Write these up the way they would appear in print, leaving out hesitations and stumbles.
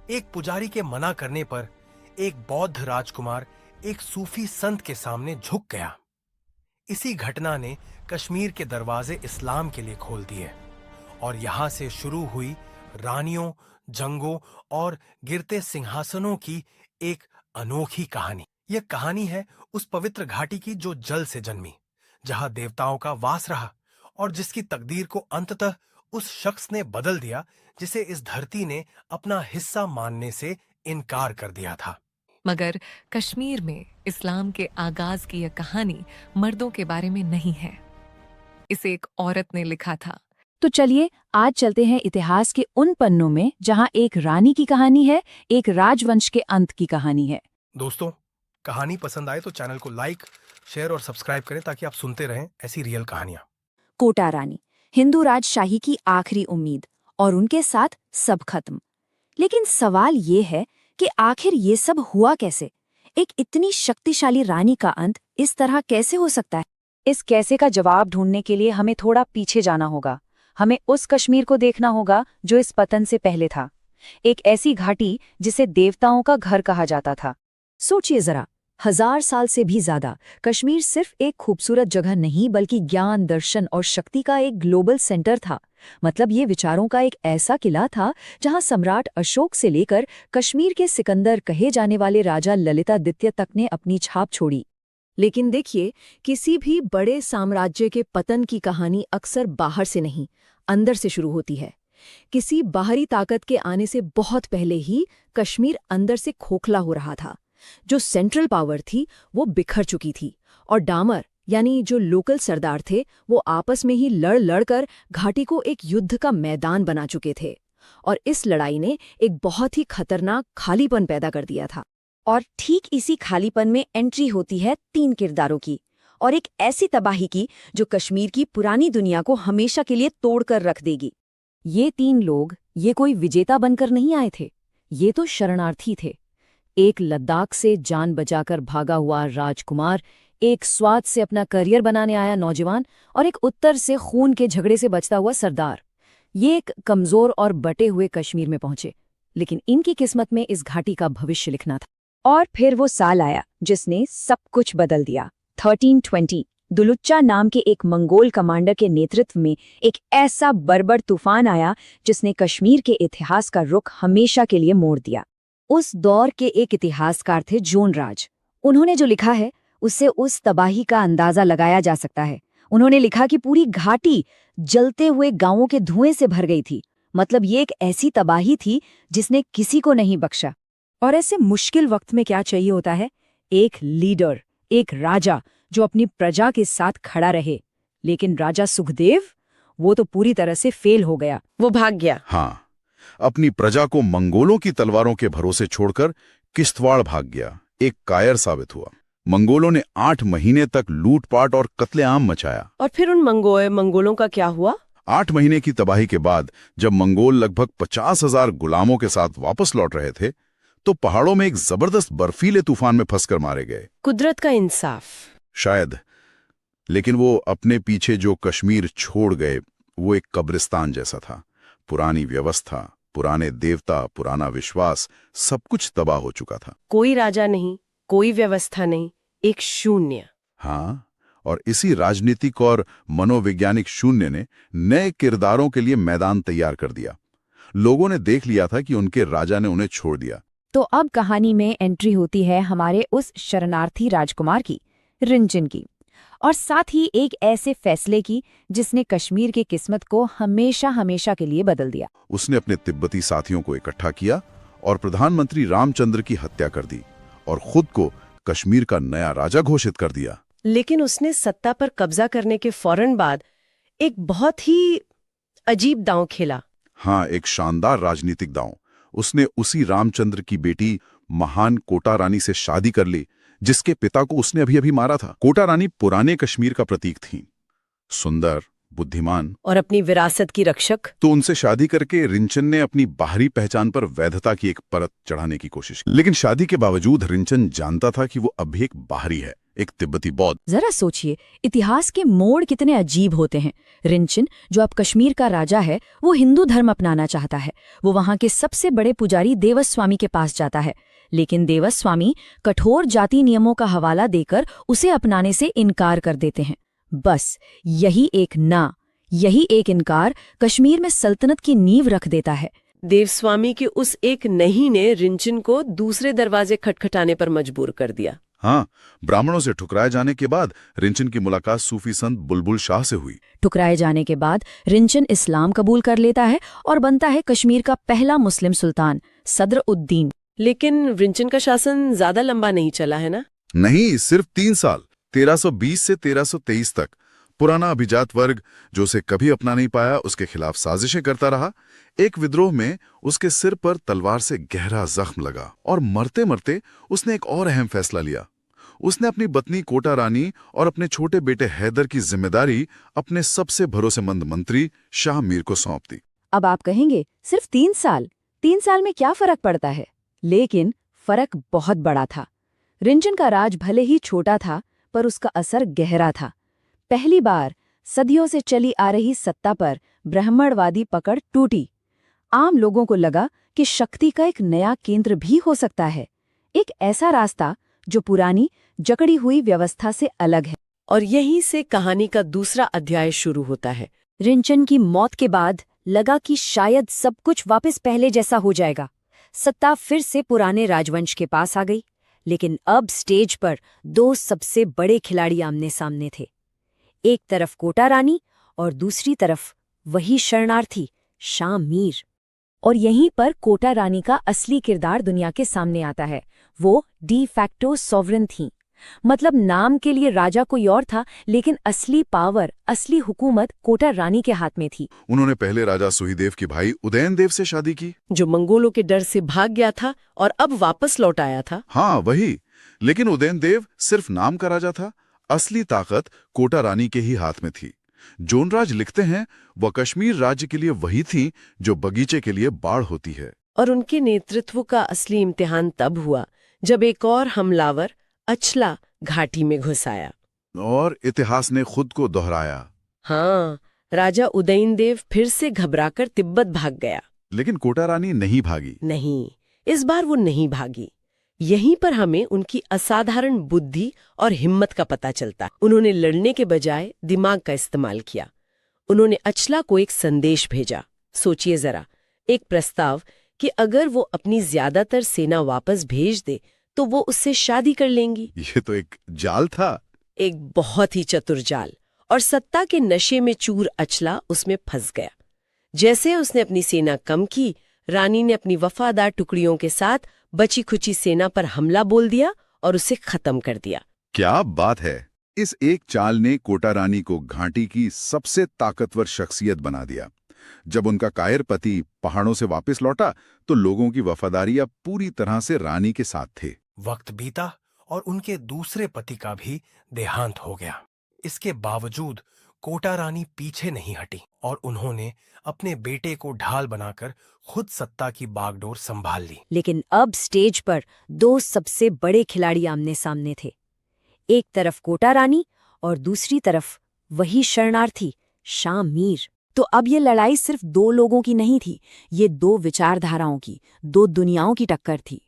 एक पुजारी के मना करने पर एक बौद्ध राजकुमार एक सूफी संत के सामने झुक गया। इसी घटना ने कश्मीर के दरवाजे इस्लाम के लिए खोल दिए और यहां से शुरू हुई रानियों, जंगों और गिरते सिंहासनों की एक अनोखी कहानी। यह कहानी है उस पवित्र घाटी की जो जल से जन्मी, जहां देवताओं का वास रहा और जिसकी तकदीर को अंततः उस शख्स ने बदल दिया जिसे इस धरती ने अपना हिस्सा मानने से इनकार कर दिया था। मगर कश्मीर में इस्लाम के आगाज की यह कहानी मर्दों के बारे में नहीं है। इसे एक औरत ने लिखा था। तो चलिए आज चलते हैं इतिहास के उन पन्नों में जहां एक रानी की कहानी है, एक राजवंश के अंत की कहानी है। दोस्तों, कहानी पसंद आए तो चैनल को लाइक, शेयर और सब्सक्राइब करें ताकि आप सुनते रहें ऐसी रियल कहानियां। कोटा रानी, हिंदू राजशाही की आखिरी उम्मीद, और उनके साथ सब खत्म। लेकिन सवाल ये है कि आखिर ये सब हुआ कैसे? एक इतनी शक्तिशाली रानी का अंत इस तरह कैसे हो सकता है? इस कैसे का जवाब ढूंढने के लिए हमें थोड़ा पीछे जाना होगा। हमें उस कश्मीर को देखना होगा जो इस पतन से पहले था, एक ऐसी घाटी जिसे देवताओं का घर कहा जाता था। सोचिए जरा, 1000 साल से भी ज्यादा कश्मीर सिर्फ एक खूबसूरत जगह नहीं बल्कि ज्ञान, दर्शन और शक्ति का एक ग्लोबल सेंटर था। मतलब ये विचारों का एक ऐसा किला था जहां सम्राट अशोक से लेकर कश्मीर के सिकंदर कहे जाने वाले राजा ललितादित्य तक ने अपनी छाप छोड़ी। लेकिन देखिए, किसी भी बड़े साम्राज्य के पतन की कहानी अक्सर बाहर से नहीं, अंदर से शुरू होती है। किसी बाहरी ताकत के आने से बहुत पहले ही कश्मीर अंदर से खोखला हो रहा था। जो सेंट्रल पावर थी वो बिखर चुकी थी और डामर यानी जो लोकल सरदार थे वो आपस में ही लड़ लड़कर घाटी को एक युद्ध का मैदान बना चुके थे। और इस लड़ाई ने एक बहुत ही खतरनाक खालीपन पैदा कर दिया था। और ठीक इसी खालीपन में एंट्री होती है 3 किरदारों की, और एक ऐसी तबाही की जो कश्मीर की पुरानी दुनिया को हमेशा के लिए तोड़कर रख देगी। ये 3 लोग ये कोई विजेता बनकर नहीं आए थे, ये तो शरणार्थी थे। एक लद्दाख से जान बचाकर भागा हुआ राजकुमार, एक स्वाद से अपना करियर बनाने आया नौजवान और एक उत्तर से खून के झगड़े से बचता हुआ सरदार। ये एक कमजोर और बटे हुए कश्मीर में पहुंचे, लेकिन इनकी किस्मत में इस घाटी का भविष्य लिखना था। और फिर वो साल आया जिसने सब कुछ बदल दिया। 1320 दुलुच्चा नाम के एक मंगोल कमांडर के नेतृत्व में एक ऐसा बर्बर तूफान आया जिसने कश्मीर के इतिहास का रुख हमेशा के लिए मोड़ दिया। उस दौर के एक इतिहासकार थे जोन राज। उन्होंने जो लिखा है उससे उस तबाही का अंदाजा लगाया जा सकता है। उन्होंने लिखा कि पूरी घाटी जलते हुए गांवों के धुएं से भर गई थी। मतलब ये एक ऐसी तबाही थी जिसने किसी को नहीं बख्शा। और ऐसे मुश्किल वक्त में क्या चाहिए होता है? एक लीडर, एक राजा जो अपनी प्रजा के साथ खड़ा रहे। लेकिन राजा सुखदेव, वो तो पूरी तरह से फेल हो गया। वो भाग गया। हाँ, अपनी प्रजा को मंगोलों की तलवारों के भरोसे छोड़कर किश्तवाड़ भाग गया। एक कायर साबित हुआ। मंगोलों ने 8 महीने तक लूटपाट और कत्लेआम मचाया। और फिर उन मंगोलों का क्या हुआ? 8 महीने की तबाही के बाद जब मंगोल लगभग 50,000 गुलामों के साथ वापस लौट रहे थे तो पहाड़ों में एक जबरदस्त बर्फीले तूफान में फंसकर मारे गए। कुदरत का इंसाफ शायद, लेकिन वो अपने पीछे जो कश्मीर छोड़ गए वो एक कब्रिस्तान जैसा था। पुरानी व्यवस्था, पुराने देवता, पुराना विश्वास, सब कुछ तबाह हो चुका था। कोई राजा नहीं, कोई व्यवस्था नहीं, एक शून्य। हाँ, और इसी राजनीतिक और मनोवैज्ञानिक शून्य ने नए किरदारों के लिए मैदान तैयार कर दिया। लोगों ने देख लिया था कि उनके राजा ने उन्हें छोड़ दिया। तो अब कहानी में एंट्री होती है हमारे उस शरणार्थी राजकुमार की, रिंचन की, और साथ ही एक ऐसे फैसले की जिसने कश्मीर की किस्मत को हमेशा हमेशा के लिए बदल दिया। उसने अपने तिब्बती साथियों को इकट्ठा किया और प्रधानमंत्री रामचंद्र की हत्या कर दी और खुद को कश्मीर का नया राजा घोषित कर दिया। लेकिन उसने सत्ता पर कब्जा करने के फौरन बाद एक बहुत ही अजीब दांव खेला। हाँ, एक शानदार राजनीतिक दांव। उसने उसी रामचंद्र की बेटी महान कोटा रानी से शादी कर ली जिसके पिता को उसने अभी अभी मारा था। कोटा रानी पुराने कश्मीर का प्रतीक थी, सुंदर, बुद्धिमान और अपनी विरासत की रक्षक। तो उनसे शादी करके रिंचन ने अपनी बाहरी पहचान पर वैधता की एक परत चढ़ाने की कोशिश की। लेकिन शादी के बावजूद रिंचन जानता था कि वो अब भी एक बाहरी है। एक तिब्बती बौद्ध। जरा सोचिए, इतिहास के मोड़ कितने अजीब होते हैं। रिंचन, जो अब कश्मीर का राजा है, वो हिंदू धर्म अपनाना चाहता है। वो वहां के सबसे बड़े पुजारी देवस्वामी के पास जाता है, लेकिन देवस्वामी कठोर जाति नियमों का हवाला देकर उसे अपनाने से इनकार कर देते हैं। बस यही एक इनकार कश्मीर में सल्तनत की नींव रख देता है। देवस्वामी के उस एक नहीं ने रिंचन को दूसरे दरवाजे खटखटाने पर मजबूर कर दिया। हाँ, ब्राह्मणों से ठुकराए जाने के बाद रिंचन की मुलाकात सूफी संत बुलबुल शाह से हुई। ठुकराए जाने के बाद रिंचन इस्लाम कबूल कर लेता है और बनता है कश्मीर का पहला मुस्लिम सुल्तान, सदर उद्दीन। लेकिन रिंचन का शासन ज्यादा लंबा नहीं चला है ना? नहीं, सिर्फ 3 साल, 1320 से 1323 तक। पुराना अभिजात वर्ग, जो उसे कभी अपना नहीं पाया, उसके खिलाफ साजिशें करता रहा। एक विद्रोह में उसके सिर पर तलवार से गहरा जख्म लगा और मरते मरते उसने एक और अहम फैसला लिया। उसने अपनी पत्नी कोटा रानी और अपने छोटे बेटे हैदर की जिम्मेदारी अपने सबसे भरोसेमंद मंत्री शाह मीर को सौंप दी। अब आप कहेंगे, सिर्फ 3 साल? 3 साल में क्या फर्क पड़ता है? लेकिन फर्क बहुत बड़ा था। रिंचन का राज भले ही छोटा था, पर उसका असर गहरा था। पहली बार सदियों से चली आ रही सत्ता पर ब्राह्मणवादी पकड़ टूटी। आम लोगों को लगा कि शक्ति का एक नया केंद्र भी हो सकता है, एक ऐसा रास्ता जो पुरानी जकड़ी हुई व्यवस्था से अलग है। और यहीं से कहानी का दूसरा अध्याय शुरू होता है। रिंचन की मौत के बाद लगा कि शायद सब कुछ वापस पहले जैसा हो जाएगा। सत्ता फिर से पुराने राजवंश के पास आ गई, लेकिन अब स्टेज पर 2 सबसे बड़े खिलाड़ी आमने सामने थे। एक तरफ कोटा रानी और दूसरी तरफ वही शरणार्थी शाह मीर। और यहीं पर कोटा रानी का असली किरदार दुनिया के सामने आता है। वो डी फैक्टो सॉवरेन थीं, मतलब नाम के लिए राजा कोई और था, लेकिन असली पावर, असली हुकूमत कोटा रानी के हाथ में थी। उन्होंने पहले राजा सुहीदेव की भाई उदयन देव से शादी की, जो मंगोलों के डर से भाग गया था और अब वापस लौट आया था। हाँ वही। लेकिन उदयन देव सिर्फ नाम का राजा था, असली ताकत कोटा रानी के ही हाथ में थी। जोनराज लिखते हैं, वह कश्मीर राज्य के लिए वही थी जो बगीचे के लिए बाढ़ होती है। और उनके नेतृत्व का असली इम्तिहान तब हुआ जब एक और हमलावर अचला घाटी में घुस आया। और इतिहास ने खुद को दोहराया। हाँ, राजा उदयन देव फिर से घबराकर तिब्बत भाग गया। लेकिन कोटा रानी नहीं भागी। नहीं, इस बार वो नहीं भागी। यहीं पर हमें उनकी असाधारण बुद्धि और हिम्मत का पता चलता है। उन्होंने लड़ने के बजाय दिमाग का इस्तेमाल किया। उन्होंने अचला को एक संदेश भेजा। सोचिए जरा, एक प्रस्ताव कि अगर वो अपनी ज्यादातर सेना वापस भेज दे तो वो उससे शादी कर लेंगी। ये तो एक जाल था, एक बहुत ही चतुर जाल। और सत्ता के नशे में चूर अचला उसमें फंस गया। जैसे उसने अपनी सेना कम की, रानी ने अपनी वफादार टुकड़ियों के साथ बची खुची सेना पर हमला बोल दिया और उसे खत्म कर दिया। क्या बात है। इस एक चाल ने कोटा रानी को घाटी की सबसे ताकतवर शख्सियत बना दिया। जब उनका कायर पति पहाड़ों से वापस लौटा तो लोगों की वफादारी अब पूरी तरह से रानी के साथ थे। वक्त बीता और उनके दूसरे पति का भी देहांत हो गया। इसके बावजूद कोटा रानी पीछे नहीं हटी और उन्होंने अपने बेटे को ढाल बनाकर खुद सत्ता की बागडोर संभाल ली। लेकिन अब स्टेज पर 2 सबसे बड़े खिलाड़ी आमने सामने थे। एक तरफ कोटा रानी और दूसरी तरफ वही शरणार्थी शाह मीर। तो अब ये लड़ाई सिर्फ 2 लोगों की नहीं थी, ये 2 विचारधाराओं की, 2 दुनियाओं की टक्कर थी।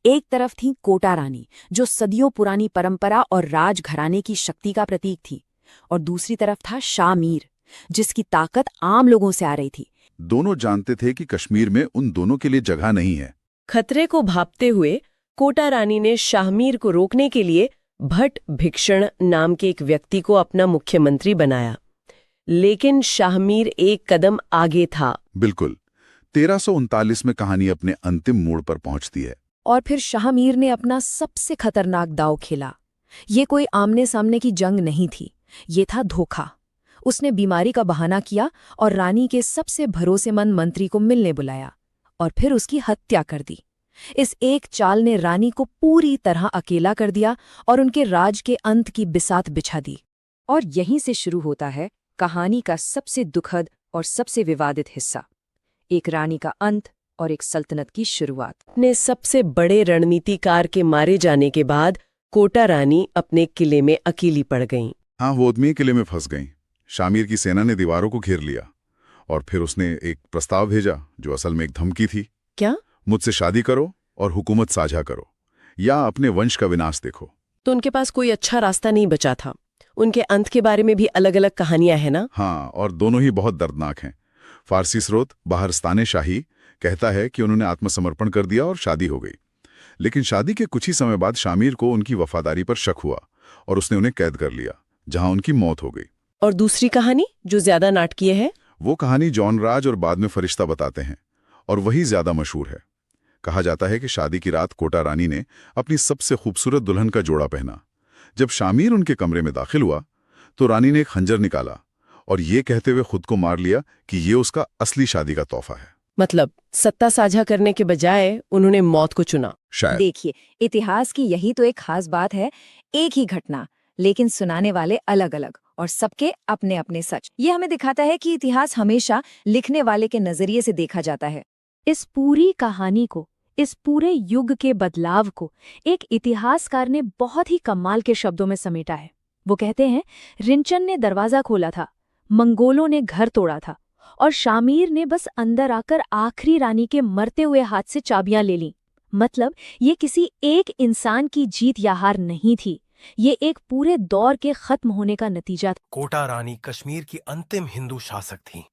एक तरफ थी कोटा रानी, जो सदियों पुरानी परंपरा और राजघराने की शक्ति का प्रतीक थी, और दूसरी तरफ था शाह मीर, जिसकी ताकत आम लोगों से आ रही थी। दोनों जानते थे कि कश्मीर में उन दोनों के लिए जगह नहीं है। खतरे को भांपते हुए कोटा रानी ने शाहमीर को रोकने के लिए भट्ट भिक्षण नाम के एक व्यक्ति को अपना मुख्यमंत्री बनाया। लेकिन शाहमीर एक कदम आगे था। बिल्कुल। 1339 में कहानी अपने अंतिम मोड़ पर पहुंचती है। और फिर शाह मीर ने अपना सबसे खतरनाक दांव खेला। ये कोई आमने सामने की जंग नहीं थी, ये था धोखा। उसने बीमारी का बहाना किया और रानी के सबसे भरोसेमंद मंत्री को मिलने बुलाया और फिर उसकी हत्या कर दी। इस एक चाल ने रानी को पूरी तरह अकेला कर दिया और उनके राज के अंत की बिसात बिछा दी। और यहीं से शुरू होता है कहानी का सबसे दुखद और सबसे विवादित हिस्सा, एक रानी का अंत और एक सल्तनत की शुरुआत। ने सबसे बड़े रणनीतिकार के मारे जाने के बाद कोटा रानी अपने किले में अकेली पड़ गईं। हाँ, वो उद्मी किले में फंस गईं। शामिर की सेना ने दीवारों को घेर लिया और फिर उसने एक प्रस्ताव भेजा जो असल में एक धमकी थी। क्या? मुझसे शादी करो और हुकूमत साझा करो या अपने वंश का विनाश देखो। तो उनके पास कोई अच्छा रास्ता नहीं बचा था। उनके अंत के बारे में भी अलग अलग कहानियां हैं ना? हाँ, और दोनों ही बहुत दर्दनाक हैं। फारसी स्रोत बहरस्तान शाही कहता है कि उन्होंने आत्मसमर्पण कर दिया और शादी हो गई। लेकिन शादी के कुछ ही समय बाद शामिर को उनकी वफादारी पर शक हुआ और उसने उन्हें कैद कर लिया, जहां उनकी मौत हो गई। और दूसरी कहानी जो ज्यादा नाटकीय है? वो कहानी जॉन राज और बाद में फरिश्ता बताते हैं, और वही ज्यादा मशहूर है। कहा जाता है कि शादी की रात कोटा रानी ने अपनी सबसे खूबसूरत दुल्हन का जोड़ा पहना। जब शामिर उनके कमरे में दाखिल हुआ तो रानी ने एक खंजर निकाला और ये कहते हुए खुद को मार लिया कि ये उसका असली शादी का तोहफा है। मतलब सत्ता साझा करने के बजाय उन्होंने मौत को चुना। शायद। देखिए, इतिहास की यही तो एक खास बात है। एक ही घटना, लेकिन सुनाने वाले अलग अलग और सबके अपने अपने सच। ये हमें दिखाता है कि इतिहास हमेशा लिखने वाले के नजरिए से देखा जाता है। इस पूरी कहानी को, इस पूरे युग के बदलाव को एक इतिहासकार ने बहुत ही कमाल के शब्दों में समेटा है। वो कहते हैं, रिंचन ने दरवाजा खोला था, मंगोलों ने घर तोड़ा था और शामिर ने बस अंदर आकर आखिरी रानी के मरते हुए हाथ से चाबियां ले लीं। मतलब ये किसी एक इंसान की जीत या हार नहीं थी, ये एक पूरे दौर के खत्म होने का नतीजा था। कोटा रानी कश्मीर की अंतिम हिंदू शासक थीं।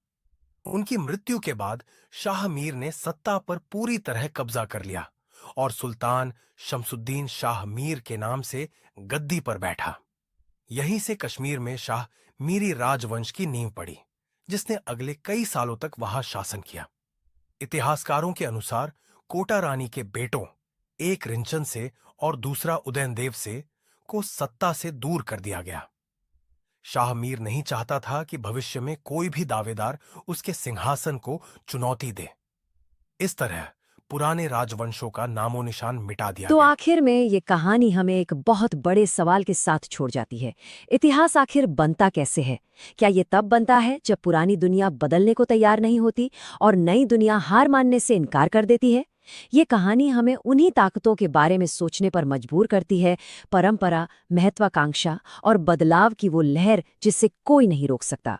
उनकी मृत्यु के बाद शाह मीर ने सत्ता पर पूरी तरह कब्जा कर लिया और सुल्तान शमसुद्दीन शाह मीर के नाम से गद्दी पर बैठा। यहीं से कश्मीर में शाह मीरी राजवंश की नींव पड़ी, जिसने अगले कई सालों तक वहां शासन किया। इतिहासकारों के अनुसार कोटा रानी के बेटों, एक रिंचन से और दूसरा उदयनदेव से, को सत्ता से दूर कर दिया गया। शाह मीर नहीं चाहता था कि भविष्य में कोई भी दावेदार उसके सिंहासन को चुनौती दे। इस तरह पुराने राजवंशों का नामो निशान मिटा दिया तो गया। आखिर में ये कहानी हमें एक बहुत बड़े सवाल के साथ छोड़ जाती है। इतिहास आखिर बनता कैसे है? क्या ये तब बनता है जब पुरानी दुनिया बदलने को तैयार नहीं होती और नई दुनिया हार मानने से इनकार कर देती है? ये कहानी हमें उन्हीं ताकतों के बारे में सोचने पर मजबूर करती है, परंपरा, महत्वाकांक्षा और बदलाव की वो लहर जिससे कोई नहीं रोक सकता।